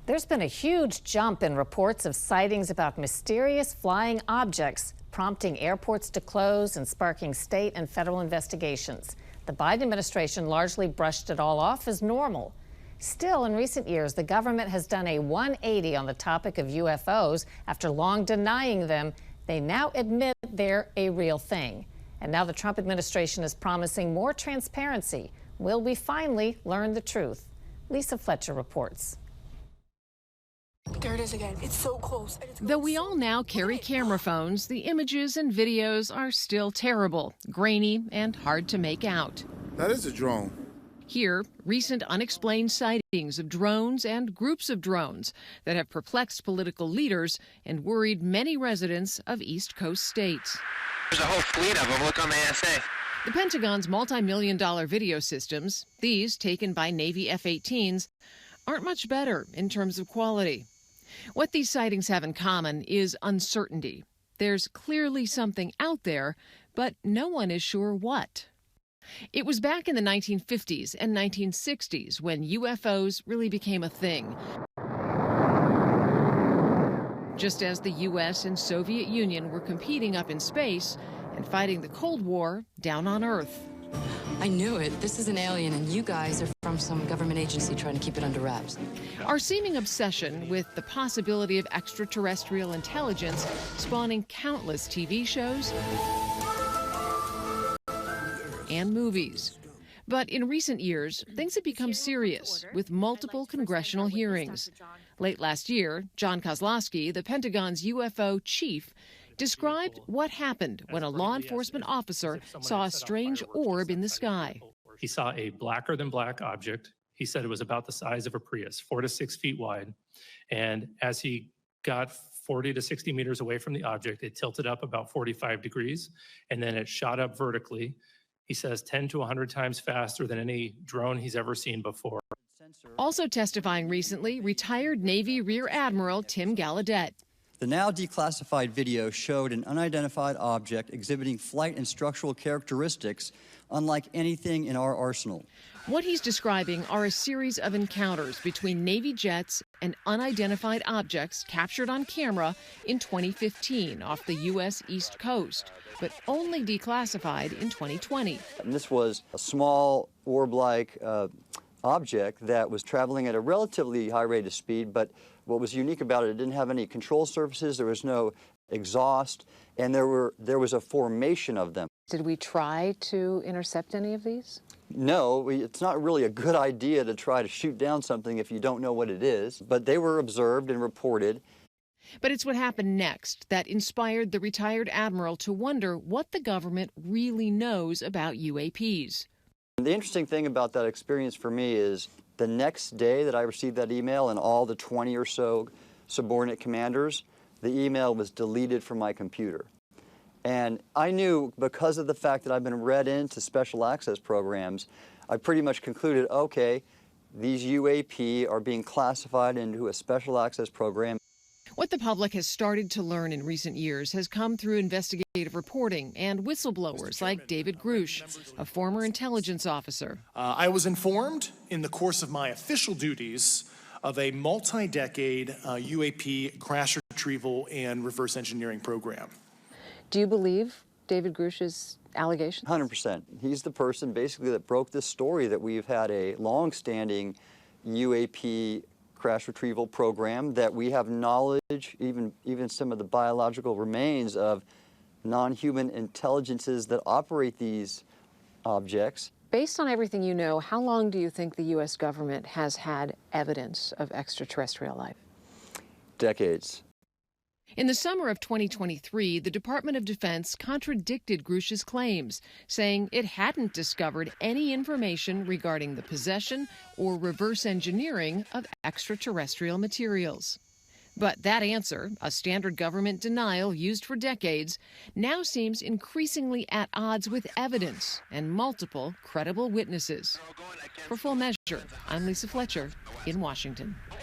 There's been a huge jump in reports of sightings about mysterious flying objects, prompting airports to close and sparking state and federal investigations. The Biden administration largely brushed it all off as normal. Still, in recent years, the government has done a 180 on the topic of UFOs. After long denying them, they now admit they're a real thing. And now the Trump administration is promising more transparency. Will we finally learn the truth? Lisa Fletcher reports. There it is again. It's so close. Though we all now carry camera phones, the images and videos are still terrible, grainy, and hard to make out. That is a drone. Here, recent unexplained sightings of drones and groups of drones that have perplexed political leaders and worried many residents of East Coast states. There's a whole fleet of them. Look on the ASA. The Pentagon's multi-million-dollar video systems, these taken by Navy F-18s, aren't much better in terms of quality. What these sightings have in common is uncertainty. There's clearly something out there, but no one is sure what. It was back in the 1950s and 1960s when UFOs really became a thing. Just as the U.S. and Soviet Union were competing up in space and fighting the Cold War down on Earth. I knew it. This is an alien, and you guys are from some government agency trying to keep it under wraps. Our seeming obsession with the possibility of extraterrestrial intelligence spawning countless TV shows and movies. But in recent years, things have become serious with multiple congressional hearings. Late last year, John Kozlowski, the Pentagon's UFO chief, described what happened when a law enforcement officer saw a strange orb in the sky. He saw a blacker than black object. He said it was about the size of a Prius, 4 to 6 feet wide. And as he got 40 to 60 meters away from the object, it tilted up about 45 degrees, and then it shot up vertically. He says 10 to 100 times faster than any drone he's ever seen before. Also testifying recently, retired Navy Rear Admiral Tim Gallaudet. The now declassified video showed an unidentified object exhibiting flight and structural characteristics unlike anything in our arsenal. What he's describing are a series of encounters between Navy jets and unidentified objects captured on camera in 2015 off the U.S. East Coast, but only declassified in 2020. And this was a small orb-like object that was traveling at a relatively high rate of speed, but what was unique about it, it didn't have any control surfaces, there was no exhaust, and there was a formation of them. Did we try to intercept any of these? No, it's not really a good idea to try to shoot down something if you don't know what it is, but they were observed and reported. But it's what happened next that inspired the retired admiral to wonder what the government really knows about UAPs. The interesting thing about that experience for me is the next day that I received that email and all the 20 or so subordinate commanders, the email was deleted from my computer. And I knew, because of the fact that I've been read into special access programs, I pretty much concluded, okay, these UAP are being classified into a special access program. What the public has started to learn in recent years has come through investigative reporting and whistleblowers like David Grush, a former intelligence officer. I was informed in the course of my official duties of a multi-decade UAP crash retrieval and reverse engineering program. Do you believe David Grush's allegations? 100%. He's the person basically that broke this story that we've had a long-standing UAP crash retrieval program, that we have knowledge, even some of the biological remains of non-human intelligences that operate these objects. Based on everything you know, how long do you think the U.S. government has had evidence of extraterrestrial life? Decades. In the summer of 2023, the Department of Defense contradicted Grush's claims, saying it hadn't discovered any information regarding the possession or reverse engineering of extraterrestrial materials. But that answer, a standard government denial used for decades, now seems increasingly at odds with evidence and multiple credible witnesses. For Full Measure, I'm Lisa Fletcher in Washington.